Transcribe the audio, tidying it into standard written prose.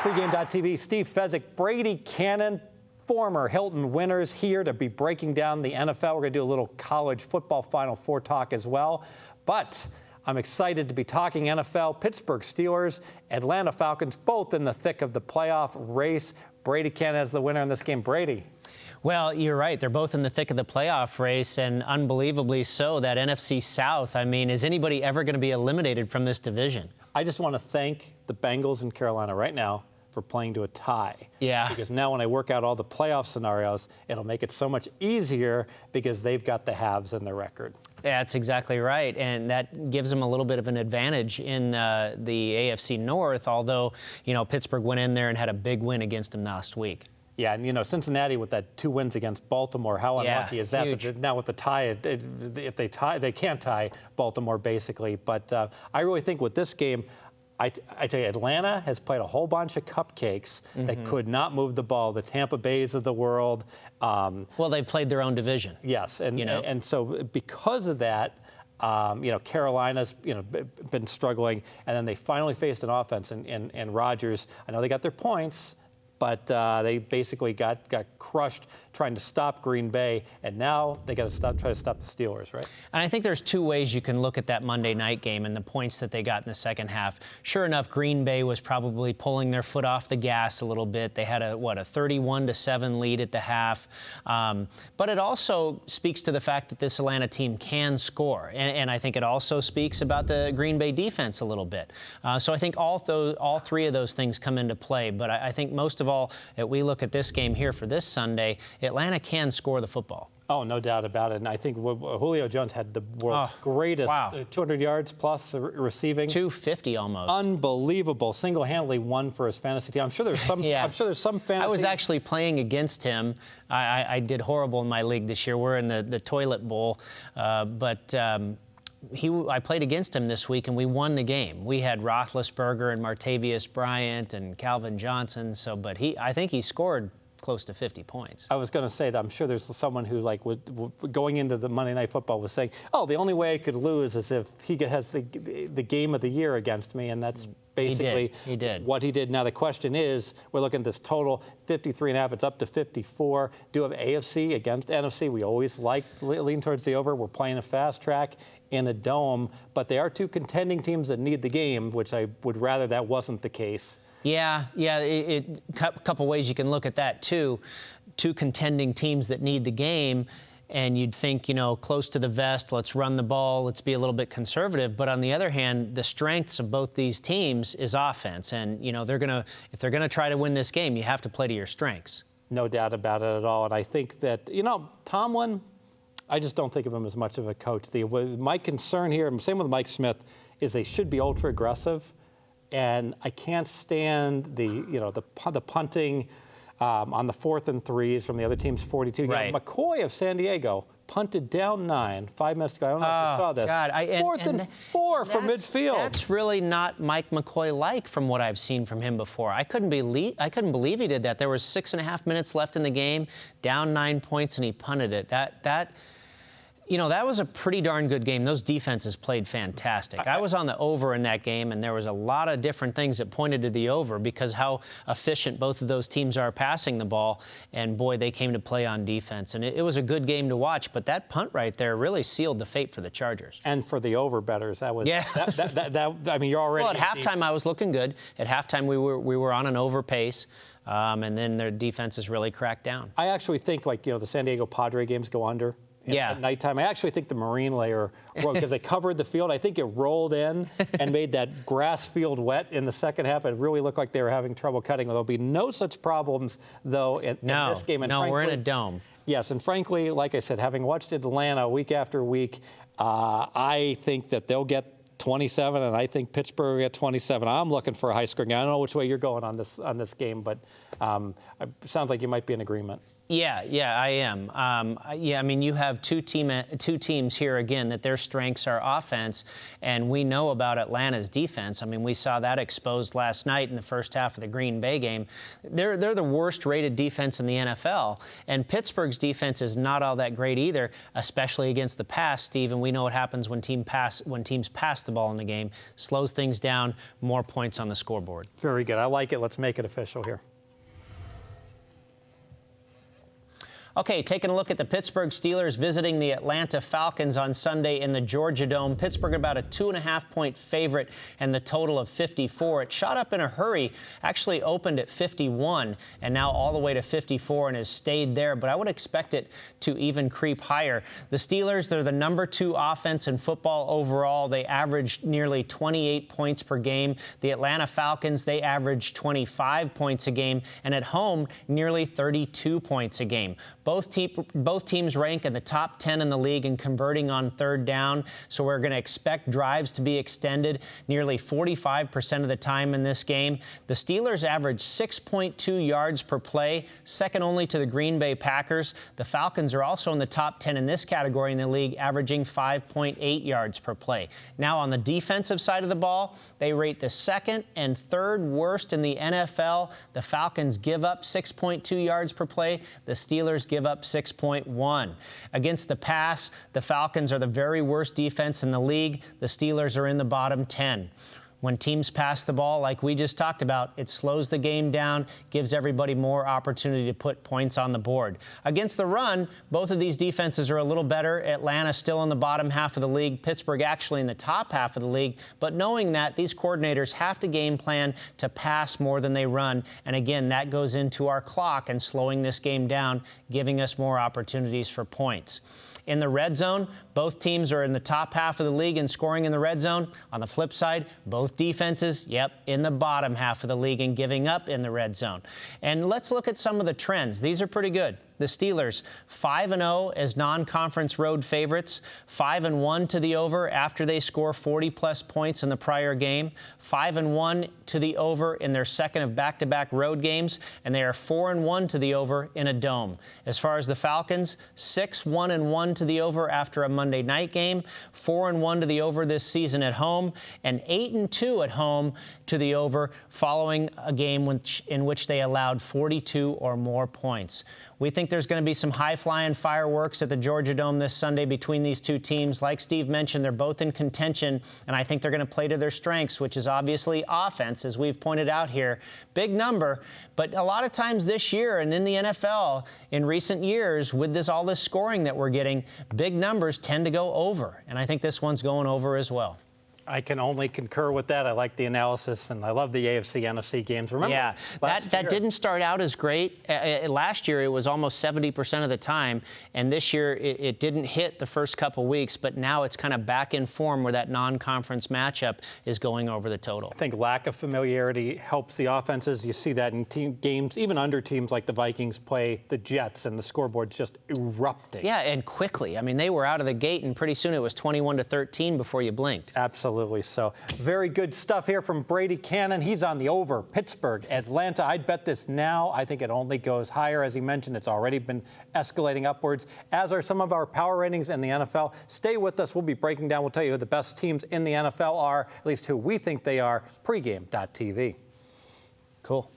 Pregame.tv, Steve Fezzik, Brady Kannon, former Hilton winners here to be breaking down the NFL. We're going to do a little college football Final Four talk as well. But I'm excited to be talking NFL. Pittsburgh Steelers, Atlanta Falcons, both in the thick of the playoff race. Brady Kannon is the winner in this game. Brady. Well, you're right. They're both in the thick of the playoff race, and unbelievably so, that NFC South. I mean, is anybody ever going to be eliminated from this division? I just want to thank the Bengals in Carolina right now for playing to a tie. Yeah. Because now when I work out all the playoff scenarios, it'll make it so much easier because they've got the halves in their record. Yeah, that's exactly right. And that gives them a little bit of an advantage in the AFC North, although, Pittsburgh went in there and had a big win against them last week. Yeah, and Cincinnati with that 2 wins against Baltimore, how unlucky is that? Huge. But now with the tie, if they tie, they can't tie Baltimore basically. But I really think with this game, I tell you, Atlanta has played a whole bunch of cupcakes that could not move the ball. The Tampa Bays of the world. Well, they played their own division. Yes, and so because of that, Carolina's been struggling, and then they finally faced an offense in Rodgers. I know they got their points, but they basically got crushed trying to stop Green Bay, and now they got to try to stop the Steelers, right? And I think there's two ways you can look at that Monday night game and the points that they got in the second half. Sure enough, Green Bay was probably pulling their foot off the gas a little bit. They had a 31-7 lead at the half. But it also speaks to the fact that this Atlanta team can score, and I think it also speaks about the Green Bay defense a little bit. So I think all three of those things come into play. But I think most of all, that we look at this game here for this Sunday, Atlanta can score the football. Oh, no doubt about it. And I think Julio Jones had the world's greatest 200 yards plus receiving. 250 almost. Unbelievable. Single-handedly won for his fantasy team. I'm sure there's some. I'm sure there's some fantasy. I was actually playing against him. I did horrible in my league this year. We're in the toilet bowl, but. I played against him this week, and we won the game. We had Roethlisberger and Martavius Bryant and Calvin Johnson. But I think he scored close to 50 points. I was going to say that I'm sure there's someone who, going into the Monday Night Football, was saying, "Oh, the only way I could lose is if he has the game of the year against me," and that's basically he did. What he did. Now the question is, we're looking at this total 53.5. It's up to 54. Do have AFC against NFC. We always lean towards the over. We're playing a fast track in a dome, but they are two contending teams that need the game, which I would rather that wasn't the case. Yeah. A couple ways you can look at that too. Two contending teams that need the game. And you'd think, close to the vest, let's run the ball, let's be a little bit conservative. But on the other hand, the strengths of both these teams is offense. And, if they're gonna try to win this game, you have to play to your strengths. No doubt about it at all. And I think that, Tomlin, I just don't think of him as much of a coach. My concern here, and same with Mike Smith, is they should be ultra aggressive. And I can't stand the punting on the 4th and 3s from the other team's 42. Right. McCoy of San Diego punted down 9, 5 minutes ago. I don't know if you saw this. God, 4th and 4 from midfield. That's really not Mike McCoy-like from what I've seen from him before. I couldn't believe he did that. There was 6.5 minutes left in the game, down 9 points, and he punted it. That was a pretty darn good game. Those defenses played fantastic. I was on the over in that game, and there was a lot of different things that pointed to the over because how efficient both of those teams are passing the ball. And, boy, they came to play on defense. And it was a good game to watch. But that punt right there really sealed the fate for the Chargers. And for the over bettors, that was you're already. Well, at halftime, I was looking good. At halftime, we were on an over pace. And then their defenses really cracked down. I actually think, the San Diego Padre games go under. At nighttime. I actually think the marine layer, because they covered the field, I think it rolled in and made that grass field wet in the second half. It really looked like they were having trouble cutting. There'll be no such problems, though, in this game. And frankly, we're in a dome. Yes, and frankly, like I said, having watched Atlanta week after week, I think that they'll get 27, and I think Pittsburgh will get 27. I'm looking for a high-scoring game. I don't know which way you're going on this game, but it sounds like you might be in agreement. Yeah, I am. I mean, you have two teams here again that their strengths are offense, and we know about Atlanta's defense. I mean, we saw that exposed last night in the first half of the Green Bay game. They're the worst-rated defense in the NFL, and Pittsburgh's defense is not all that great either, especially against the pass, Steve. And we know what happens when teams pass the ball in the game. Slows things down, more points on the scoreboard. Very good. I like it. Let's make it official here. Okay, taking a look at the Pittsburgh Steelers visiting the Atlanta Falcons on Sunday in the Georgia Dome. Pittsburgh about a 2.5-point favorite and the total of 54. It shot up in a hurry, actually opened at 51 and now all the way to 54 and has stayed there. But I would expect it to even creep higher. The Steelers, they're the number 2 offense in football overall. They averaged nearly 28 points per game. The Atlanta Falcons, they averaged 25 points a game. And at home, nearly 32 points a game. Both teams rank in the top 10 in the league in converting on third down, so we're going to expect drives to be extended nearly 45% of the time in this game. The Steelers average 6.2 yards per play, second only to the Green Bay Packers. The Falcons are also in the top 10 in this category in the league, averaging 5.8 yards per play. Now, on the defensive side of the ball, they rate the second and third worst in the NFL. The Falcons give up 6.2 yards per play. The Steelers give up 6.1. Against the pass, the Falcons are the very worst defense in the league. The Steelers are in the bottom 10. When teams pass the ball, like we just talked about, it slows the game down, gives everybody more opportunity to put points on the board. Against the run, both of these defenses are a little better. Atlanta still in the bottom half of the league, Pittsburgh actually in the top half of the league. But knowing that, these coordinators have to game plan to pass more than they run. And again, that goes into our clock and slowing this game down, giving us more opportunities for points. In the red zone, both teams are in the top half of the league in scoring in the red zone. On the flip side, both defenses, in the bottom half of the league in giving up in the red zone. And let's look at some of the trends. These are pretty good. The Steelers, 5-0 as non-conference road favorites, 5-1 to the over after they score 40-plus points in the prior game, 5-1 to the over in their second of back-to-back road games, and they are 4-1 to the over in a dome. As far as the Falcons, 6-1-1 to the over after a Monday night game, 4-1 to the over this season at home, and 8-2 at home to the over following a game in which they allowed 42 or more points. We think there's going to be some high-flying fireworks at the Georgia Dome this Sunday between these two teams. Like Steve mentioned, they're both in contention, and I think they're going to play to their strengths, which is obviously offense, as we've pointed out here. Big number, but a lot of times this year and in the NFL in recent years, with all this scoring that we're getting, big numbers tend to go over, and I think this one's going over as well. I can only concur with that. I like the analysis, and I love the AFC-NFC games. Remember, that didn't start out as great. Last year, it was almost 70% of the time, and this year, it didn't hit the first couple weeks, but now it's kind of back in form where that non-conference matchup is going over the total. I think lack of familiarity helps the offenses. You see that in team games, even under teams like the Vikings play the Jets, and the scoreboard's just erupting. Yeah, and quickly. I mean, they were out of the gate, and pretty soon it was 21-13 before you blinked. Absolutely. So very good stuff here from Brady Kannon. He's on the over. Pittsburgh, Atlanta. I'd bet this now. I think it only goes higher. As he mentioned, it's already been escalating upwards, as are some of our power ratings in the NFL. Stay with us. We'll be breaking down. We'll tell you who the best teams in the NFL are, at least who we think they are, pregame.tv. Cool.